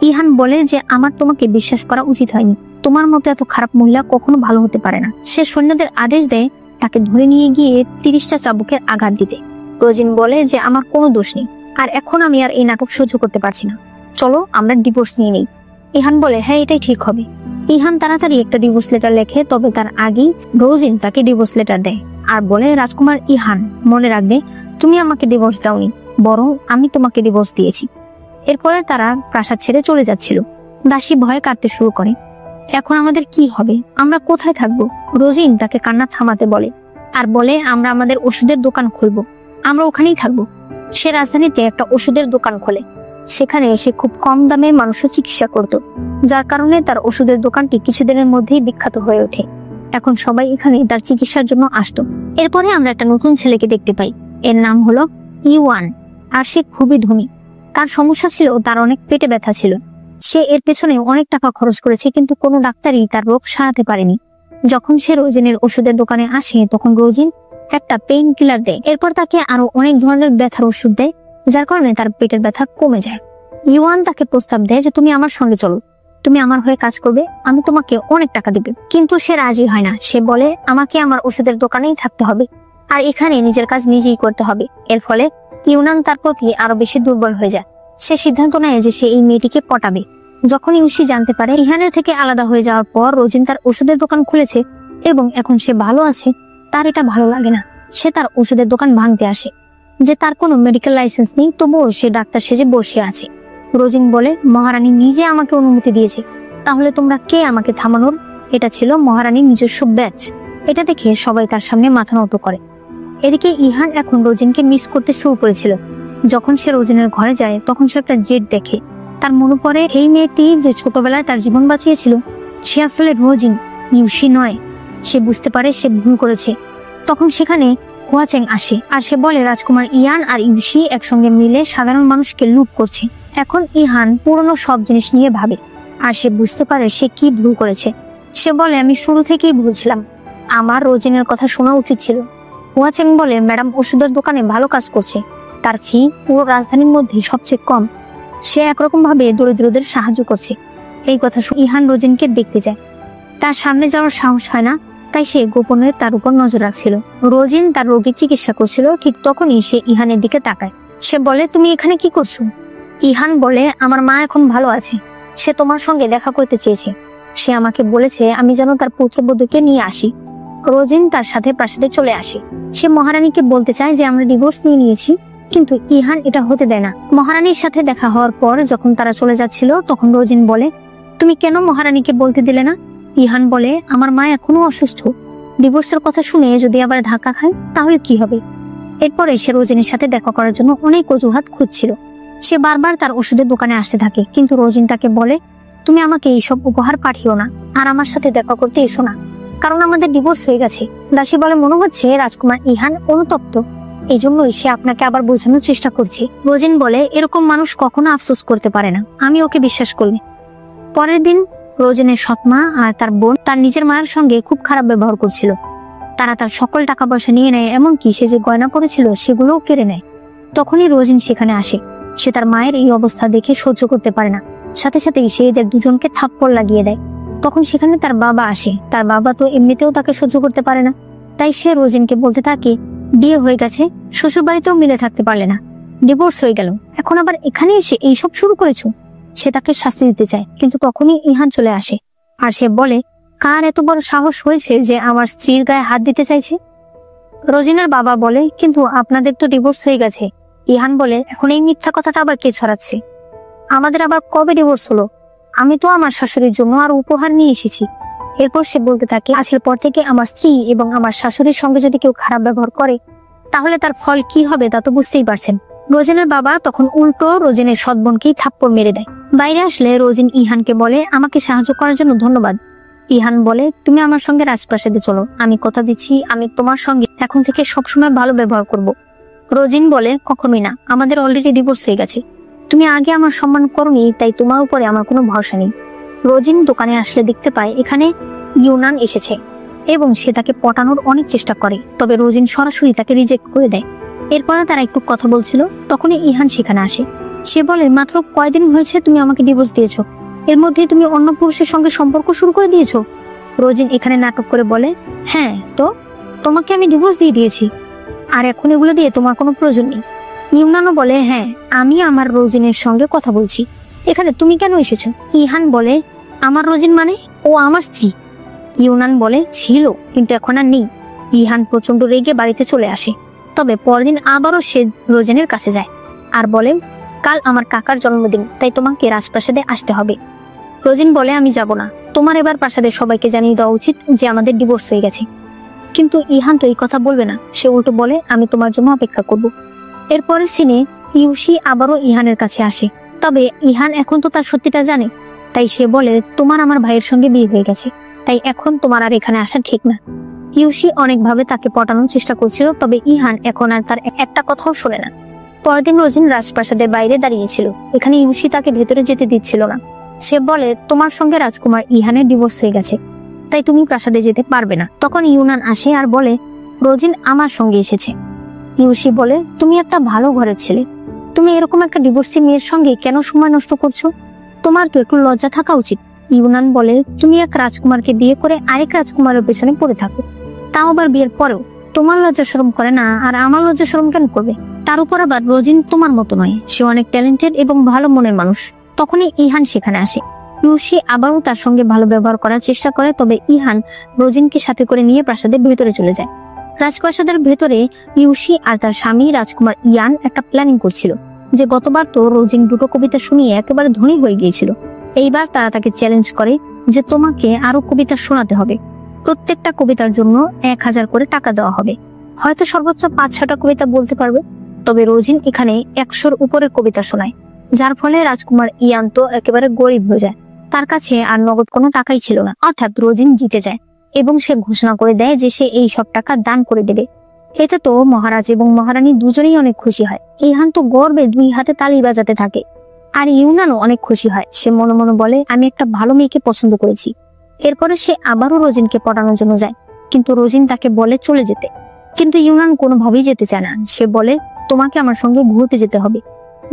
ইহান বলে যে আমার তোমাকে বিশ্বাস করা উচিত হয়নি, তোমার মতো এত খারাপ মহিলা কখনো ভালো হতে পারে না। সে সৈন্যদের আদেশ দেয় তাকে ধরে নিয়ে গিয়ে 30টা চাবুকের আঘাত দিতে। রোজিন বলে যে আমার কোনো দোষ নেই, আর এখন আমি আর এই নাটক সহ্য করতে পারছি না, চলো আমরা ডিভোর্স নিয়ে নেই। ইহান বলে, হ্যাঁ এটাই ঠিক হবে। ইহান তাড়াতাড়ি একটা ডিভোর্স লেটার লেখে, তবে তার আগেই রোজিন তাকে ডিভোর্স লেটার দেয় আর বলে, রাজকুমার ইহান, মনে রাখবে তুমি আমাকে ডিভোর্স দাওনি, বরং আমি তোমাকে ডিভোর্স দিয়েছি। এরপরে তারা প্রাসাদ ছেড়ে চলে যাচ্ছিল। দাসী ভয়ে কাঁদতে শুরু করে। এখন আমাদের কি হবে? আমরা কোথায় থাকবো? রোজিন তাকে কান্না থামাতে বলে। আর বলে আমরা আমাদের ওষুধের দোকান খুলবো, আমরা ওখানেই থাকবো। সে রাজধানীতে একটা ওষুধের দোকান খোলে। সেখানে সে খুব কম দামে মানুষের চিকিৎসা করত, যার কারণে তার ওষুধের দোকানটি কিছুদিনের মধ্যেই বিখ্যাত হয়ে ওঠে। এখন সবাই এখানে তার চিকিৎসার জন্য আসতো। এরপরে আমরা একটা নতুন ছেলেকে দেখতে পাই। এর নাম হলো ইওয়ান। আর সে খুবই ধনী। তার সমস্যা ছিল, তার অনেক পেটে ব্যথা ছিল। সে এর পেছনে অনেক টাকা খরচ করেছে, কিন্তু কোনো ডাক্তারই তার রোগ সারাতে পারেনি। যখন সে রোজিনের ওষুধের দোকানে আসে তখন রোজিন একটা পেইন কিলার দেয়। এরপর তাকে আরো অনেক ধরনের ব্যথার ওষুধ দেয়, যার কারণে তার পেটের ব্যথা কমে যায়। ইওয়ান তাকে প্রস্তাব দেয় যে তুমি আমার সঙ্গে চলো, তুমি আমার হয়ে কাজ করবে, আমি তোমাকে অনেক টাকা দেব। কিন্তু সে রাজি হয় না। সে বলে আমাকে আমার ওষুধের দোকানেই থাকতে হবে, আর এখানে নিজের কাজ নিজেই করতে হবে। এর ফলে ইউনান তার প্রতি আরো বেশি দুর্বল হয়ে যায়। সে সিদ্ধান্ত নেয় যে সে এই মেয়েটিকে পটাবে। যখন ইউসি জানতে পারে ইহানের থেকে আলাদা হয়ে যাওয়ার পর রোজিন তার ওষুধের দোকান খুলেছে এবং এখন সে ভালো আছে, তার এটা ভালো লাগে না। সে তার ওষুধের দোকান ভাঙতে আসে। যে তার কোনো মেডিকেল লাইসেন্স নেই, তবুও সে ডাক্তার সেজে বসে আছে। রোজিন বলে মহারানী নিজে আমাকে অনুমতি দিয়েছে, তাহলে তোমরা কে আমাকে থামানোর? এটা ছিল মহারানীর নিজস্ব ব্যাচ। এটা দেখে সবাই তার সামনে মাথা নত করে। এদিকে ইহান এখন রোজিনকে মিস করতে শুরু করেছিল। যখন সে রোজিনের ঘরে যায় তখন সে একটা জেট দেখে। তার মনে পড়ে এই মেয়েটি যে ছোটবেলায় তার জীবন বাঁচিয়েছিল, সে আসলে রোজিন, ইউসি নয়। সে বুঝতে পারে সে ভুল করেছে। তখন সেখানে হুয়াচেং আসে আর সে বলে রাজকুমার ইয়ান আর ইউসি একসঙ্গে মিলে সাধারণ মানুষকে লুট করছে। এখন ইহান পুরনো সব জিনিস নিয়ে ভাবে আর সে বুঝতে পারে সে কি ভুল করেছে। সে বলে আমি শুরু থেকেই ভুলছিলাম, আমার রোজিনের কথা শোনা উচিত ছিল। হুয়াচেং বলে ম্যাডাম ওষুধের দোকানে ভালো কাজ করছে, তার ফি পুরো রাজধানীর মধ্যে সবচেয়ে কম। সে একরকম ভাবে দরিদ্রদের সাহায্য করছে। এই কথা শুনে ইহান রোজিনকে দেখতে যায়। তার সামনে যাওয়ার সাহস হয় না, তাই সে গোপনে তার উপর নজর রাখছিল। রোজিন তার রোগীর চিকিৎসা করছিল, ঠিক তখনই সে ইহানের দিকে তাকায়। সে বলে তুমি এখানে কি করছো? ইহান বলে আমার মা এখন ভালো আছে, সে তোমার সঙ্গে দেখা করতে চেয়েছে। সে আমাকে বলেছে আমি যেন তার পুত্রবধূকে নিয়ে আসি। রোজিন তার সাথে প্রাসাদে চলে আসে। সে মহারানীকে বলতে চায় যে আমরা ডিভোর্স নিয়ে নিয়েছি, কিন্তু ইহান এটা হতে দেয় না। মহারানীর সাথে দেখা হওয়ার পর যখন তারা চলে যাচ্ছিল তখন রোজিন বলে তুমি কেন মহারানীকে বলতে দিলে না? ইহান বলে আমার মা এখনো অসুস্থ, ডিভোর্সের কথা শুনে যদি আবার ধাক্কা খায় তাহলে কি হবে? এরপরে সে রোজিনের সাথে দেখা করার জন্য অনেক অজুহাত খুঁজছিল। সে বারবার তার ওষুধের দোকানে আসতে থাকে, কিন্তু রোজিন তাকে বলে তুমি আমাকে এইসব উপহার পাঠিও না আর আমার সাথে দেখা করতে এসো না, কারণ আমাদের ডিভোর্স হয়ে গেছে। দাসী বলে মনে হচ্ছে রাজকুমার ইহান অনুতপ্ত, এই জন্যই সে আপনাকে আবার বোঝানোর চেষ্টা করছে। রোজিন বলে এরকম মানুষ কখনো আফসোস করতে পারে না, আমি ওকে বিশ্বাস করি। পরের দিন রোজিনের সৎমা আর তার বোন তার নিজের মায়ের সঙ্গে খুব খারাপ ব্যবহার করছিল। তারা তার সকল টাকা পয়সা নিয়ে নেয়, এমনকি সে যে গয়না পরেছিল সেগুলোও কেড়ে নেয়। তখনই রোজিন সেখানে আসে। সে তার মায়ের এই অবস্থা দেখে সহ্য করতে পারে না, সাথে সাথেই সে এদের দুজনকে থাপ্পড় লাগিয়ে দেয়। তখন সেখানে তার বাবা আসে। তার বাবা তো এমনিতেও তাকে সহ্য করতে পারে না, তাই সে রোজিনকে বলতে থাকে বিয়ে হয়ে গেছে, শ্বশুর বাড়িতেও মিলে থাকতে পারলে না, ডিভোর্স হয়ে গেল, এখন আবার এখানে এসে এইসব শুরু করেছো। সে তাকে শাস্তি দিতে চায়, কিন্তু তখনই ইহান চলে আসে আর সে বলে কার এত বড় সাহস হয়েছে যে আমার স্ত্রীর গায়ে হাত দিতে চাইছে? রোজিনার বাবা বলে কিন্তু আপনাদের তো ডিভোর্স হয়ে গেছে। ইহান বলে এখন এই মিথ্যা কথাটা আবার কে ছড়াচ্ছে? আমাদের আবার কবে ডিভোর্স হলো? আমি তো আমার শাশুড়ির জন্য আর উপহার নিয়ে এসেছি। এরপর সে বলতে থাকে আজকের পর থেকে আমার স্ত্রী এবং আমার শাশুড়ির সঙ্গে যদি কেউ খারাপ ব্যবহার করে তাহলে তার ফল কি হবে তা তো বুঝতেই পারছেন। রোজিনের বাবা তখন উল্টো রোজিনের সৎ বোনকেই থাপ্পড় মেরে দেয়। বাইরে আসলে রোজিন ইহানকে বলে আমাকে সাহায্য করার জন্য ধন্যবাদ। ইহান বলে তুমি আমার সঙ্গে রাজপ্রাসাদে চলো, আমি কথা দিচ্ছি আমি তোমার সঙ্গে এখন থেকে সবসময় ভালো ব্যবহার করব। রোজিন বলে কখনোই না, আমাদের অলরেডি ডিভোর্স হয়ে গেছে, তুমি আগে আমার সম্মান করোনি, তাই তোমার উপরে আমার কোনো ভরসা নেই। রোজিন দোকানে আসলে দেখতে পায় এখানে ইউনান এসেছে এবং সে তাকে পটানোর অনেক চেষ্টা করে, তবে রোজিন সরাসরি তাকে রিজেক্ট করে দেয়। এরপরে তারা একটু কথা বলছিল, তখনই ইহান সেখানে আসে। সে বলে মাত্র কয়দিন হয়েছে তুমি আমাকে ডিভোর্স দিয়েছো, এর মধ্যে তুমি অন্য পুরুষের সঙ্গে সম্পর্ক শুরু করে দিয়েছো। রোজিন এখানে নাটক করে বলে হ্যাঁ তো, তোমাকে আমি ডিভোর্স দিয়ে দিয়েছি আর এখন এগুলো দিয়ে তোমার কোনো প্রয়োজন নেই। ইউনানও বলে হ্যাঁ, আমি আমার রোজিনের সঙ্গে কথা বলছি, এখানে তুমি কেন এসেছো? ইহান বলে আমার রোজিন মানে ও আমার স্ত্রী। ইউনান বলে ছিল কিন্তু এখন আর নেই। ইহান প্রচন্ড রেগে বাড়িতে চলে আসে, তবে পরদিন আবারও সে রোজিনের কাছে যায় আর বলে কাল আমার কাকার জন্মদিন, তাই তোমাকে রাজপ্রাসাদে আসতে হবে। রোজিন বলে আমি যাব না, তোমার এবার প্রাসাদের সবাইকে জানিয়ে দেওয়া উচিত যে আমাদের ডিভোর্স হয়ে গেছে। কিন্তু ইহান তো এই কথা বলবে না, সে উল্টো বলে আমি তোমার জন্য অপেক্ষা করব। এরপরের সিনে ইউসি আবারও ইহানের কাছে আসে, তবে ইহান এখন তো তার সত্যিটা জানে, তাই সে বলে তোমার আমার ভাইয়ের সঙ্গে বিয়ে হয়ে গেছে, তাই এখন তোমার আর এখানে আসা ঠিক না। ইউসি অনেকভাবে তাকে পটানোর চেষ্টা করছিল, তবে ইহান এখন আর তার একটা কথাও শোনে না। পরদিন রোজিন রাজপ্রাসাদের বাইরে দাঁড়িয়েছিল, এখানে ইউসি তাকে ভেতরে যেতে দিচ্ছিল না। সে বলে তোমার সঙ্গে রাজকুমার ইহানের ডিভোর্স হয়ে গেছে, তাই তুমি প্রাসাদে যেতে পারবে না। তখন ইউনান আসে আর বলে রোজিন আমার সঙ্গে এসেছে। ইউসি বলে তুমি একটা ভালো ঘরের ছেলে, তুমি এরকম একটা ডিভোর্সি মেয়ের সঙ্গে কেন সময় নষ্ট করছো? তোমার তো একটু লজ্জা থাকা উচিত। ইউনান বলে তুমি এক রাজকুমারকে বিয়ে করে আরেক রাজকুমারের পেছনে পড়ে থাকো, তাও আবার বিয়ের পরেও। তোমার লজ্জা শরম করে না, আর আমার লজ্জা শরম কেন করবে? তার উপর আবার রোজিন তোমার মতো নয়, সে অনেক ট্যালেন্টেড এবং ভালো মনের মানুষ। তখনই ইহান সেখানে আসে। ইউসি আবারও তার সঙ্গে ভালো ব্যবহার করার চেষ্টা করে, তবে ইহান রোজিনকে সাথে করে নিয়ে প্রাসাদের ভেতরে চলে যায়। রাজপ্রাসাদের ভেতরে ইউসি আর তার স্বামী রাজকুমার ইয়ান একটা প্ল্যানিং করছিল, যে গতবার তো রোজিন দুটো কবিতা শুনিয়ে একেবারে ধনী হয়ে গিয়েছিল। এইবার তারা তাকে চ্যালেঞ্জ করে যে তোমাকে আরো কবিতা শোনাতে হবে, প্রত্যেকটা কবিতার জন্য 1000 করে টাকা দেওয়া হবে। হয়তো সর্বোচ্চ 5-6টা কবিতা বলতে পারবে, তবে রোজিন এখানে 100-র উপরের কবিতা শোনায়, যার ফলে রাজকুমার ইয়ান তো একেবারে গরিব হয়ে যায়। তার কাছে আর নগদ কোনো টাকাই ছিল না, অর্থাৎ রোজিন জিতে যায় এবং সে ঘোষণা করে দেয় যে সে এই সব টাকা দান করে দেবে। এতে তো মহারাজ এবং মহারানী দুজনেই অনেক খুশি হয়। ইহান তো গর্বে 2 হাতে তালি বাজাতে থাকে, আর ইউনানও অনেক খুশি হয়। সে মনে মনে বলে আমি একটা ভালো মেয়েকে পছন্দ করেছি। এরপরে সে আবারও রোজিনকে পটানোর জন্য যায়, কিন্তু রোজিন তাকে বলে চলে যেতে। কিন্তু ইউনান কোনোভাবেই যেতে চায় না, সে বলে তোমাকে আমার সঙ্গে ঘুরতে যেতে হবে।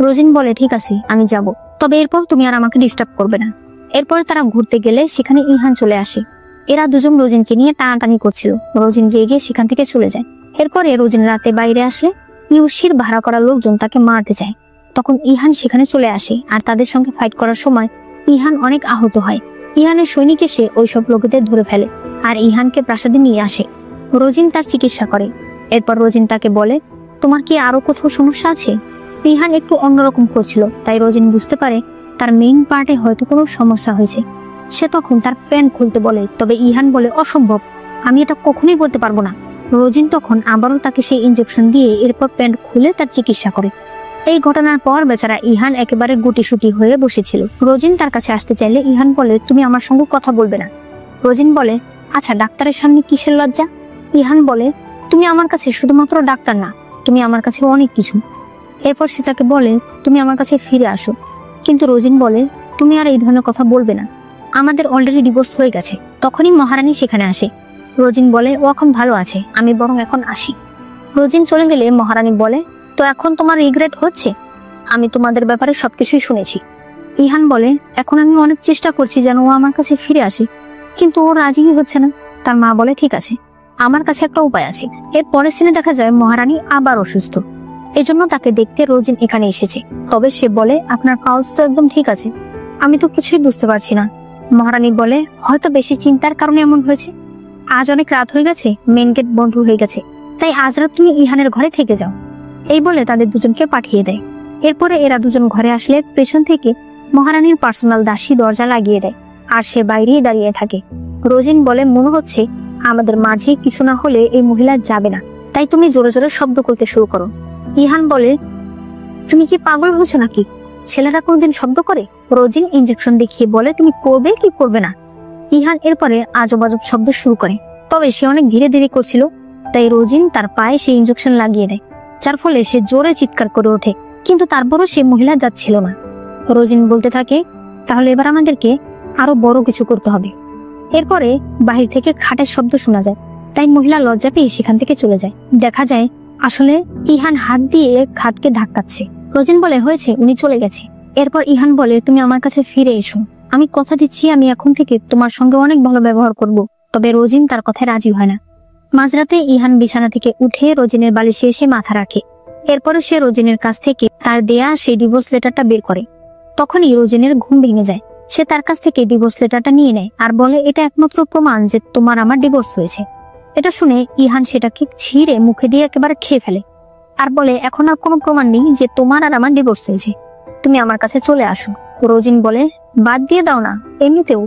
রোজিন বলে ঠিক আছে আমি যাব, তবে এরপর তুমি আর আমাকে ডিস্টার্ব করবে না। এরপর তারা ঘুরতে গেলে সেখানে ইহান চলে আসে। এরা দুজন রোজিনকে নিয়ে টানাটানি করছিল, রোজিন রেগে সেখান থেকে চলে যায়। এরপরে রোজিন রাতে বাইরে আসলে ইউসির ভাড়া করা লোকজন তাকে মারতে যায়। তখন ইহান সেখানে চলে আসে, আর তাদের সঙ্গে ফাইট করার সময় ইহান অনেক আহত হয়। ইহানের সৈনিক এসে ওইসব লোকেদের ধরে ফেলে আর ইহানকে প্রাসাদে নিয়ে আসে। রোজিন তার চিকিৎসা করে। এরপর রোজিন তাকে বলে তোমার কি আরো কোথাও সমস্যা আছে? ইহান একটু অন্যরকম করছিল, তাই রোজিন বুঝতে পারে তার মেইন পার্টে হয়তো কোনো সমস্যা হয়েছে। সে তখন তার প্যান্ট খুলতে বলে, তবে ইহান বলে অসম্ভব, আমি এটা কখনোই করতে পারবো না। রোজিন তখন আবারও তাকে সেই ইনজেকশন দিয়ে এরপর প্যান্ট খুলে তার চিকিৎসা করে। এই ঘটনার পর বেচারা ইহান একেবারে গুটিসুটি হয়ে বসেছিল। রোজিন তার কাছে আসতে চাইলে ইহান বলে তুমি আমার সঙ্গে কথা বলবে না। রোজিন বলে আচ্ছা ডাক্তারের সামনে কিসের লজ্জা? ইহান বলে তুমি আমার কাছে শুধুমাত্র ডাক্তার না, তুমি আমার কাছে অনেক কিছু। এরপর সে তাকে বলে তুমি আমার কাছে ফিরে আসো। কিন্তু রোজিন বলে তুমি আর এই ধরনের কথা বলবে না, আমাদের অলরেডি ডিভোর্স হয়ে গেছে। তখনই মহারানী সেখানে আসে। রোজিন বলে ও এখন ভালো আছে, আমি বরং এখন আসি। রোজিন চলে গেলে মহারানী বলে তো এখন তোমার রিগ্রেট হচ্ছে? আমি তোমাদের ব্যাপারে সবকিছুই শুনেছি। ইহান বলে এখন আমি অনেক চেষ্টা করছি যেন ও আমার কাছে ফিরে আসে, কিন্তু ও রাজিই হচ্ছে না। তার মা বলে ঠিক আছে, আমার কাছে একটা উপায় আছে। এর পরের সিনে দেখা যায় মহারানী আবার অসুস্থ, এজন্য তাকে দেখতে রোজিন এখানে এসেছে। তবে সে বলে আপনার পালস তো একদম ঠিক আছে, আমি তো কিছুই বুঝতে পারছি না। মহারানী বলে হয়তো বেশি চিন্তার কারণে এমন হয়েছে। আজ অনেক রাত হয়ে গেছে, মেন গেট বন্ধ হয়ে গেছে, তাই আজ রাত তুমি ইহানের ঘরে থেকে যাও। এই বলে তাদের দুজনকে পাঠিয়ে দেয়। এরপরে এরা দুজন ঘরে আসলে পেছন থেকে মহারানীর পার্সোনাল দাসী দরজা লাগিয়ে দেয়, আর সে বাইরেই দাঁড়িয়ে থাকে। রোজিন বলে মনে হচ্ছে আমাদের মাঝে কিছু না হলে এই মহিলা যাবে না, তাই তুমি জোরে জোরে শব্দ করতে শুরু করো। ইহান বলে তুমি কি পাগল হয়েছো নাকি? ছেলেরা কোনদিন শব্দ করে? রোজিন ইনজেকশন দেখিয়ে বলে তুমি করবে কি করবে না। ইহান এরপরে আজব আজব শব্দ শুরু করে, তবে সে অনেক ধীরে ধীরে করছিল, তাই রোজিন তার পায়ে সেই ইনজেকশন লাগিয়ে দেয়, যার ফলে সে জোরে চিৎকার করে ওঠে। কিন্তু তারপরও সে মহিলা যাচ্ছিল না। রোজিন বলতে থাকে তাহলে এবার আমাদেরকে আরো বড় কিছু করতে হবে। এরপরে বাহির থেকে খাটের শব্দ শোনা যায়, তাই মহিলা লজ্জা পেয়ে সেখান থেকে চলে যায়। দেখা যায় আসলে ইহান হাত দিয়ে খাটকে ধাক্কাচ্ছে। রোজিন বলে হয়েছে, উনি চলে গেছে। এরপর ইহান বলে তুমি আমার কাছে ফিরে এসো, আমি কথা দিচ্ছি আমি এখন থেকে তোমার সঙ্গে অনেক ভালো ব্যবহার করব। তবে রোজিন তার কথায় রাজি হয় না। মাঝরাতে ইহান বিছানা থেকে উঠে রোজিনের বালিশে এসে মাথা রাখে। এরপরে সে রোজিনের কাছ থেকে তার দেয়া সেই ডিভোর্স লেটারটা বের করে। তখনই রোজিনের ঘুম ভেঙে যায়। সে তার কাছ থেকে ডিভোর্স লেটারটা নিয়ে নেয় আর বলে এটা একমাত্র প্রমাণ যে তোমার আমার ডিভোর্স হয়েছে। এটা শুনে ইহান সেটাকে ছিঁড়ে মুখে দিয়ে একেবারে খেয়ে ফেলে আর বলে এখন আর কোনো প্রমাণ নেই যে তোমার আর আমার ডিভোর্স হয়েছে, তুমি আমার কাছে চলে আসো। রোজিন বলে বাদ দিয়ে দাও না, এমনিতেও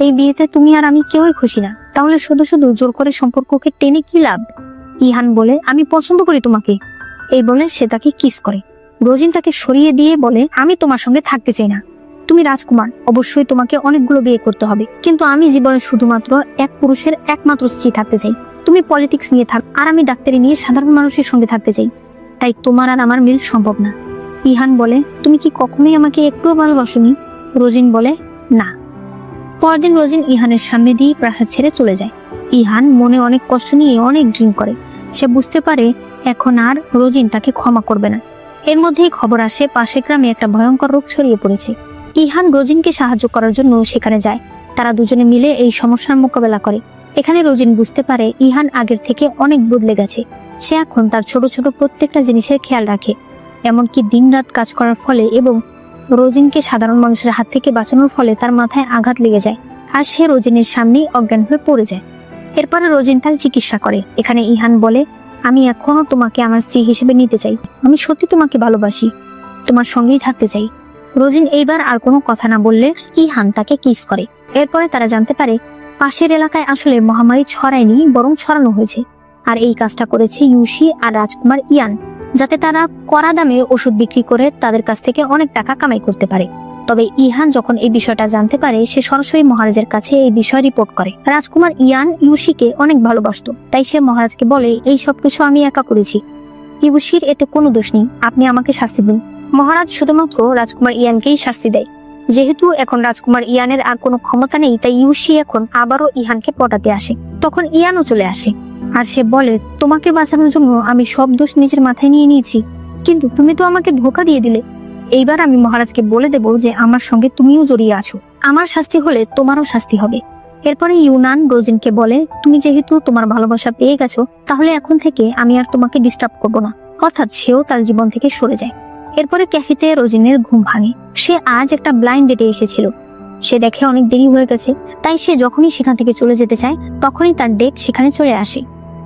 এই বিয়েতে তুমি আর আমি কেউই খুশি না, তাহলে শুধু শুধু জোর করে সম্পর্ককে টেনে কি লাভ? ইহান বলে, আমি পছন্দ করি তোমাকে। এই বলে সে তাকে কিস করে। রোজিন তাকে সরিয়ে দিয়ে বলে, আমি তোমার সঙ্গে থাকতে চাই না। তুমি রাজকুমার, অবশ্যই তোমাকে অনেকগুলো বিয়ে করতে হবে, কিন্তু আমি জীবনে শুধুমাত্র এক পুরুষের একমাত্র স্ত্রী থাকতে চাই। তুমি পলিটিক্স নিয়ে থাক, আর আমি ডাক্তারি নিয়ে সাধারণ মানুষের সঙ্গে থাকতে চাই। তাই তোমার আর আমার মিল সম্ভব না। ইহান বলে, তুমি কি কখনোই আমাকে একটুও ভালোবাসোনি? রোজিন বলে, না। পরদিন রোজিন ইহানের সামনে দিয়ে প্রাসাদ ছেড়ে চলে যায়। ইহান মনে অনেক কষ্ট নিয়ে অনেক ড্রিঙ্ক করে। সে বুঝতে পারে এখন আর রোজিন তাকে ক্ষমা করবে না। এর মধ্যেই খবর আসে পাশের গ্রামে একটা ভয়ঙ্কর রোগ ছড়িয়ে পড়েছে। ইহান রোজিনকে সাহায্য করার জন্য সেখানে যায়। তারা দুজনে মিলে এই সমস্যার মোকাবেলা করে। এখানে রোজিন বুঝতে পারে ইহান আগের থেকে অনেক বদলে গেছে। সে এখন তার ছোট ছোট প্রত্যেকটা জিনিসের খেয়াল রাখে, এমনকি দিনরাত কাজ করার ফলে এবং রোজিনকে সাধারণ মানুষের হাত থেকে বাঁচানোর ফলে তার মাথায় আঘাত লেগে যায়, আর সে রোজিনের সামনেই অজ্ঞান হয়ে পড়ে যায়। এরপরে রোজিন তার চিকিৎসা করে। এখানে ইহান বলে, আমি এখনো তোমাকে আমার স্ত্রী হিসেবে নিতে চাই। আমি সত্যি তোমাকে ভালোবাসি, তোমার সঙ্গেই থাকতে চাই। রোজিন এইবার আর কোনো কথা না বললে ইহান তাকে কিস করে। এরপরে তারা জানতে পারে পাশের এলাকায় আসলে মহামারী ছড়ায়নি, বরং ছড়ানো হয়েছে। আর এই কাজটা করেছে ইউশি আর রাজকুমার ইয়ান, যাতে তারা কড়া দামে ওষুধ বিক্রি করে তাদের কাছ থেকে অনেক টাকা কামাই করতে পারে। তবে ইহান যখন এই বিষয়টা জানতে পারে, সে সরাসরি মহারাজের কাছে এই বিষয় রিপোর্ট করে। রাজকুমার ইয়ান ইউশিকে অনেক ভালোবাসতো, তাই সে মহারাজকে বলে, এই সবকিছু আমি একা করেছি, ইউশির এতে কোনো দোষ নেই, আপনি আমাকে শাস্তি দিন। মহারাজ শুধুমাত্র রাজকুমার ইয়ানকেই শাস্তি দেয়। যেহেতু এখন রাজকুমার ইয়ানের আর কোনো ক্ষমতা নেই, তাই ইউশি এখন আবারও ইহানকে পটাতে আসে। তখন ইয়ানও চলে আসে, আর সে বলে, তোমাকে বাঁচানোর জন্য আমি সব দোষ নিজের মাথায় নিয়ে নিয়েছি, কিন্তু তুমি তো আমাকে ধোঁকা দিয়ে দিলে। এইবার আমি মহারাজকে বলে দেব যে আমার সঙ্গে তুমিও জড়িয়ে আছো, আমার শাস্তি হলে তোমারও শাস্তি হবে। এরপরে ইউনান রোজিনকে বলে, তুমি যেহেতু তোমার ভালোবাসা পেয়ে গেছো, তাহলে এখন থেকে আমি আর তোমাকে ডিস্টার্ব করবো না। অর্থাৎ সেও তার জীবন থেকে সরে যায়। এরপরে ক্যাফেতে রোজিনের ঘুম ভাঙে। সে আজ একটা ব্লাইন্ড ডেটে এসেছিল। সে দেখে অনেক দেরি হয়ে গেছে, তাই সে যখনই সেখান থেকে চলে যেতে চায়, তখনই তার ডেট সেখানে চলে আসে।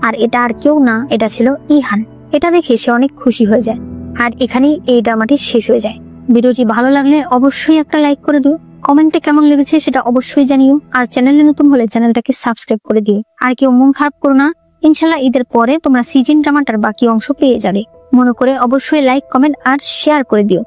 আর এটা আর কেউ না, এটা ছিল ইহান। এটা দেখে সে অনেক খুশি হয়ে যায়। আর এখানেই এই ড্রামাটি শেষ হয়ে যায়। ভিডিওটি ভালো লাগলে অবশ্যই একটা লাইক করে দিও, কমেন্টে কেমন লেগেছে সেটা অবশ্যই জানিও, আর চ্যানেলে নতুন হলে চ্যানেলটাকে সাবস্ক্রাইব করে দিও। আর কেউ মন খারাপ করো না, ইনশাল্লাহ ঈদের পরে তোমরা সিজন ড্রামাটার বাকি অংশ পেয়ে যাবে। মনে করে অবশ্যই লাইক, কমেন্ট আর শেয়ার করে দিও।